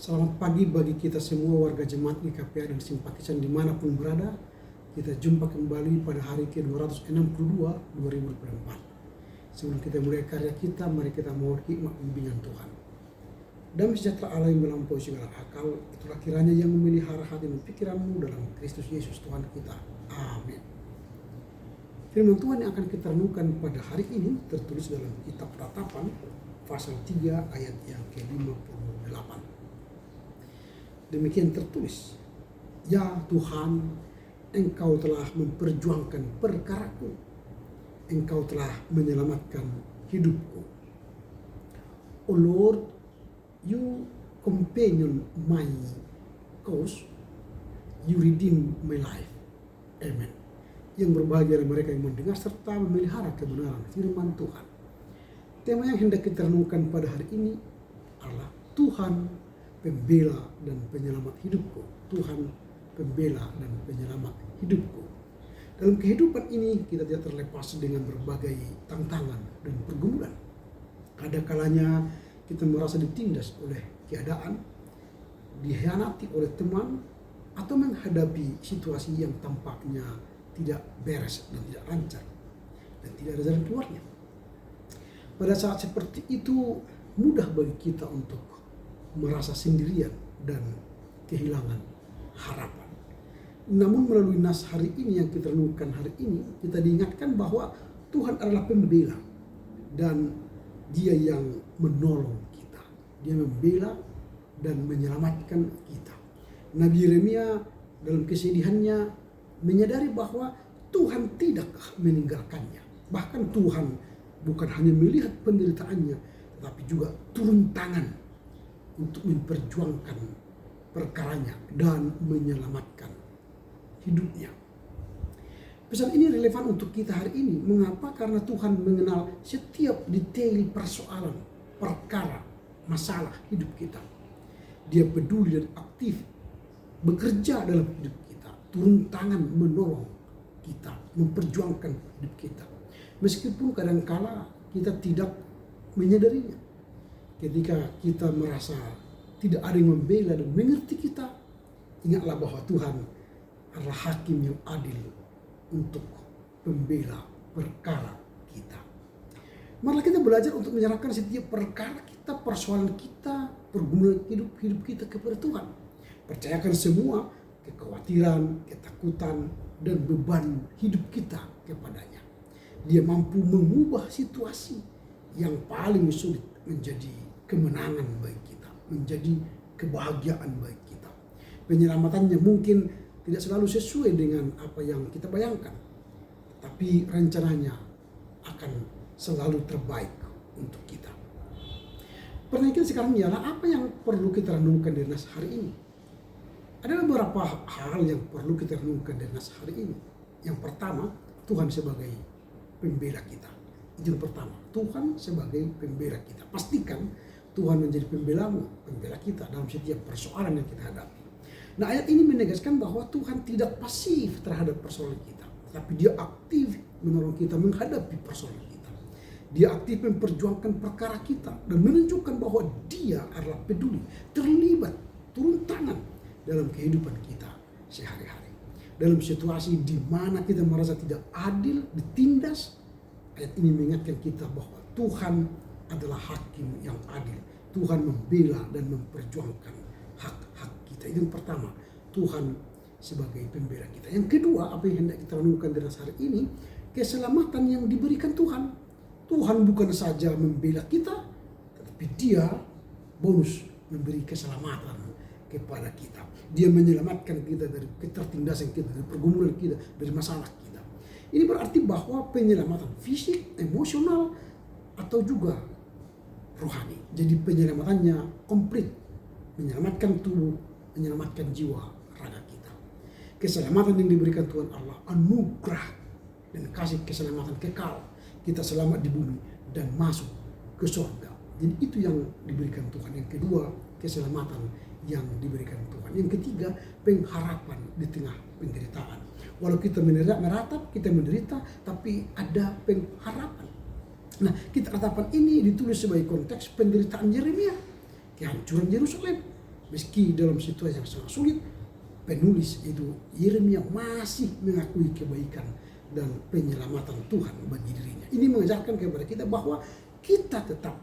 Selamat pagi bagi kita semua warga jemaat GKPA dan simpatisan dimanapun berada. Kita jumpa kembali pada hari ke-262 2024. Sebelum kita mulai karya kita, mari kita mohon hikmat bimbingan Tuhan. Damai sejahtera Allah yang melampaui segala akal, itulah kiranya yang memelihara hati dan pikiranmu dalam Kristus Yesus Tuhan kita. Amin. Firman Tuhan yang akan kita renungkan pada hari ini tertulis dalam kitab Ratapan pasal 3 ayat yang ke-58. Demikian tertulis, "Ya Tuhan, Engkau telah memperjuangkan perkaraku, Engkau telah menyelamatkan hidupku. O Lord, You companion my cause, You redeem my life." Amen. Yang berbahagia adalah mereka yang mendengar serta memelihara kebenaran firman Tuhan. Tema yang hendak kita renungkan pada hari ini adalah Tuhan pembela dan penyelamat hidupku. Tuhan pembela dan penyelamat hidupku. Dalam kehidupan ini kita tidak terlepas dengan berbagai tantangan dan pergumulan. Ada kalanya kita merasa ditindas oleh keadaan, dikhianati oleh teman, atau menghadapi situasi yang tampaknya tidak beres dan tidak lancar dan tidak ada jalan keluarnya. Pada saat seperti itu mudah bagi kita untuk merasa sendirian dan kehilangan harapan. Namun melalui nas hari ini yang kita renungkan hari ini, kita diingatkan bahwa Tuhan adalah pembela dan Dia yang menolong kita. Dia membela dan menyelamatkan kita. Nabi Yeremia dalam kesedihannya menyadari bahwa Tuhan tidak meninggalkannya. Bahkan Tuhan bukan hanya melihat penderitaannya, tetapi juga turun tangan untuk memperjuangkan perkaranya dan menyelamatkan hidupnya. Pesan ini relevan untuk kita hari ini. Mengapa? Karena Tuhan mengenal setiap detail persoalan, perkara, masalah hidup kita. Dia peduli dan aktif bekerja dalam hidup kita, turun tangan menolong kita, memperjuangkan hidup kita. Meskipun kadangkala kita tidak menyadarinya. Ketika kita merasa tidak ada yang membela dan mengerti kita, ingatlah bahwa Tuhan adalah hakim yang adil untuk membela perkara kita. Marilah kita belajar untuk menyerahkan setiap perkara kita, persoalan kita, pergumulan hidup kita kepada Tuhan. Percayakan semua kekhawatiran, ketakutan, dan beban hidup kita kepadanya. Dia mampu mengubah situasi yang paling sulit menjadi kemenangan bagi kita, menjadi kebahagiaan bagi kita. Penyelamatannya mungkin tidak selalu sesuai dengan apa yang kita bayangkan, tapi rencananya akan selalu terbaik untuk kita. Pertanyaan sekarang ialah, apa yang perlu kita renungkan dari nas hari ini? Ada beberapa hal yang perlu kita renungkan dari nas hari ini. Yang pertama, Tuhan sebagai pembela kita. Itu yang pertama, Tuhan sebagai pembela kita. Pastikan Tuhan menjadi pembelamu, pembela kita dalam setiap persoalan yang kita hadapi. Nah, ayat ini menegaskan bahwa Tuhan tidak pasif terhadap persoalan kita, tapi Dia aktif menolong kita menghadapi persoalan kita. Dia aktif memperjuangkan perkara kita dan menunjukkan bahwa Dia adalah peduli, terlibat, turun tangan dalam kehidupan kita sehari-hari. Dalam situasi di mana kita merasa tidak adil, ditindas, ayat ini mengingatkan kita bahwa Tuhan adalah hakim yang adil. Tuhan membela dan memperjuangkan hak-hak kita. Itu yang pertama, Tuhan sebagai pembela kita. Yang kedua, apa yang hendak kita renungkan dari hari ini, keselamatan yang diberikan Tuhan. Tuhan bukan saja membela kita, tetapi Dia bonus memberi keselamatan kepada kita. Dia menyelamatkan kita dari ketertindasan kita, dari pergumulan kita, dari masalah kita. Ini berarti bahwa penyelamatan fisik, emosional, atau juga rohani. Jadi penyelamatannya komplit, menyelamatkan tubuh, menyelamatkan jiwa, raga kita. Keselamatan yang diberikan Tuhan Allah, anugerah dan kasih keselamatan kekal. Kita selamat di bumi dan masuk ke surga. Jadi itu yang diberikan Tuhan. Yang kedua, keselamatan yang diberikan Tuhan. Yang ketiga, pengharapan di tengah penderitaan. Walau kita meratap, kita menderita, tapi ada pengharapan. Nah, kitab Ratapan ini ditulis sebagai konteks penderitaan Yeremia, kehancuran Yerusalem, Meski dalam situasi yang sangat sulit, penulis itu Yeremia masih mengakui kebaikan dan penyelamatan Tuhan bagi dirinya. Ini mengajarkan kepada kita bahwa kita tetap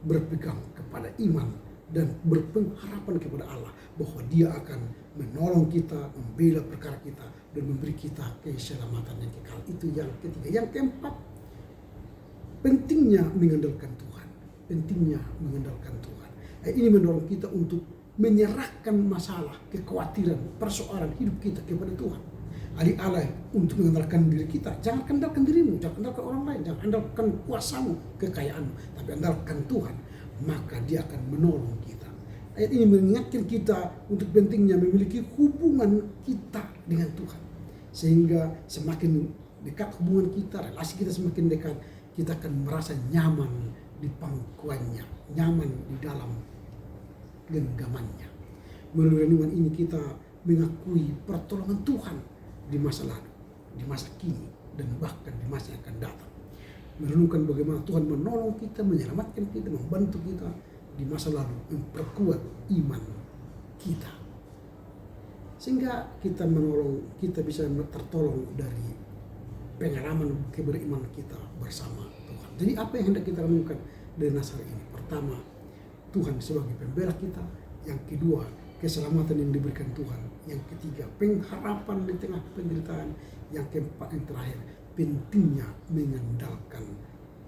berpegang kepada iman dan berpengharapan kepada Allah bahwa Dia akan menolong kita, membela perkara kita, dan memberi kita keselamatan yang kekal. Itu yang ketiga. Yang keempat, pentingnya mengandalkan Tuhan. Pentingnya mengandalkan Tuhan. Ini mendorong kita untuk menyerahkan masalah, kekhawatiran, persoalan hidup kita kepada Tuhan. Alih-alih untuk mengandalkan diri kita, jangan andalkan dirimu, jangan andalkan orang lain, jangan andalkan kuasamu, kekayaanmu, tapi andalkan Tuhan, maka Dia akan menolong kita. Ayat ini mengingatkan kita untuk pentingnya memiliki hubungan kita dengan Tuhan. Sehingga semakin dekat hubungan kita, relasi kita semakin dekat, kita akan merasa nyaman di pangkuannya, nyaman di dalam genggamannya. Melalui renungan ini kita mengakui pertolongan Tuhan di masa lalu, di masa kini, dan bahkan di masa yang akan datang. Merenungkan bagaimana Tuhan menolong kita, menyelamatkan kita, membantu kita di masa lalu, memperkuat iman kita. Sehingga kita bisa tertolong dari pengalaman keberiman kita bersama Tuhan. Jadi apa yang hendak kita renungkan dari Nasar ini? Pertama, Tuhan sebagai pembela kita. Yang kedua, keselamatan yang diberikan Tuhan. Yang ketiga, pengharapan di tengah penderitaan. Yang keempat, yang terakhir, pentingnya mengandalkan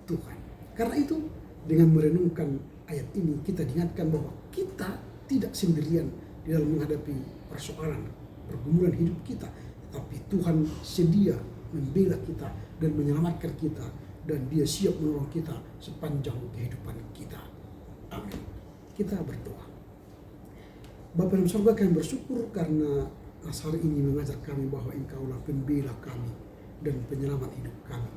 Tuhan. Karena itu, dengan merenungkan ayat ini, kita diingatkan bahwa kita tidak sendirian di dalam menghadapi persoalan, pergumulan hidup kita. Tapi Tuhan sedia membela kita dan menyelamatkan kita. Dan Dia siap menolong kita sepanjang kehidupan kita. Amin. Kita berdoa. Bapa dalam surga, kami bersyukur karena Nasar ini mengajar kami bahwa Engkaulah pembela kami dan penyelamat hidup kami.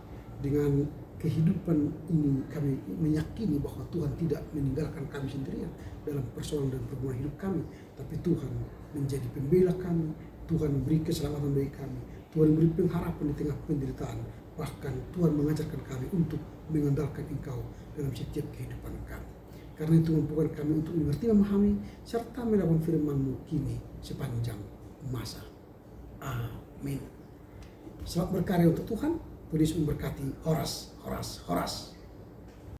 Dengan kehidupan ini kami meyakini bahwa Tuhan tidak meninggalkan kami sendirian dalam persoalan dan pergumulan hidup kami, tapi Tuhan menjadi pembela kami. Tuhan memberi keselamatan bagi kami. Tuhan memberi pengharapan di tengah penderitaan. Bahkan Tuhan mengajarkan kami untuk mengandalkan Engkau dalam setiap kehidupan kami. Karena itu mampukan kami untuk mengerti, memahami, serta melakukan firman-Mu kini sepanjang masa. Amin. Selamat berkarya untuk Tuhan. Tuhan Yesus memberkati. Horas, horas, horas.